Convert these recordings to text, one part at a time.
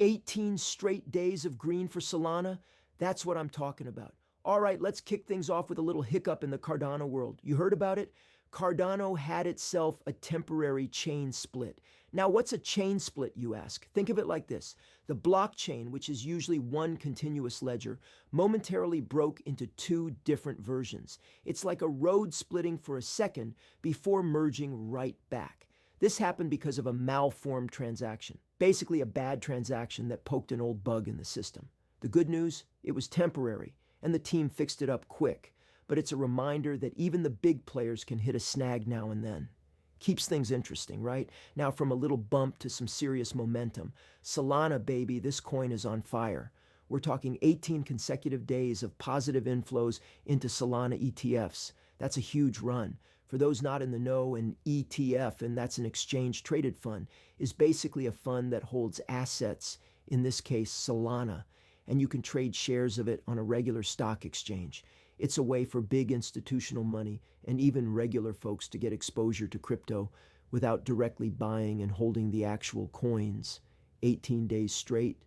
18 straight days of green for Solana. That's what I'm talking about. All right, let's kick things off with a little hiccup in the Cardano world. You heard about it? Cardano had itself a temporary chain split. Now, what's a chain split, you ask? Think of it like this. The blockchain, which is usually one continuous ledger, momentarily broke into two different versions. It's like a road splitting for a second before merging right back. This happened because of a malformed transaction, basically a bad transaction that poked an old bug in the system. The good news? It was temporary, and the team fixed it up quick. But it's a reminder that even the big players can hit a snag now and then. Keeps things interesting, right? Now, from a little bump to some serious momentum. Solana, baby, this coin is on fire. We're talking 18 consecutive days of positive inflows into Solana ETFs. That's a huge run. For those not in the know, an ETF, and that's an exchange-traded fund, is basically a fund that holds assets, in this case, Solana, and you can trade shares of it on a regular stock exchange. It's a way for big institutional money and even regular folks to get exposure to crypto without directly buying and holding the actual coins 18 days straight.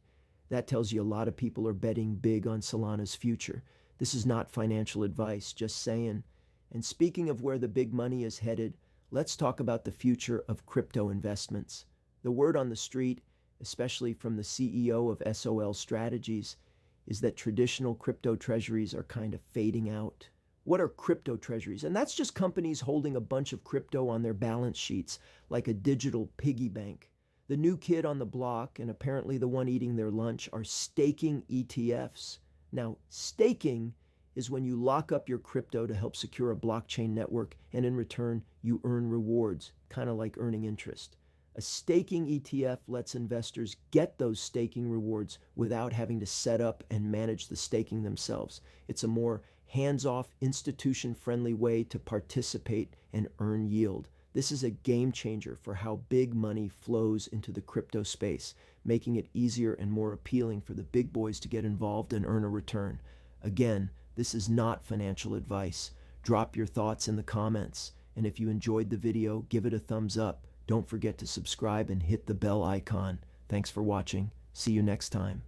That tells you a lot of people are betting big on Solana's future. This is not financial advice, just saying. And speaking of where the big money is headed, let's talk about the future of crypto investments. The word on the street, especially from the CEO of SOL Strategies, is that traditional crypto treasuries are kind of fading out. What are crypto treasuries? And that's just companies holding a bunch of crypto on their balance sheets, like a digital piggy bank. The new kid on the block, and apparently the one eating their lunch, are staking ETFs. Now, staking is when you lock up your crypto to help secure a blockchain network, and in return, you earn rewards, kind of like earning interest. A staking ETF lets investors get those staking rewards without having to set up and manage the staking themselves. It's a more hands-off, institution-friendly way to participate and earn yield. This is a game changer for how big money flows into the crypto space, making it easier and more appealing for the big boys to get involved and earn a return. Again, this is not financial advice. Drop your thoughts in the comments. And if you enjoyed the video, give it a thumbs up. Don't forget to subscribe and hit the bell icon. Thanks for watching. See you next time.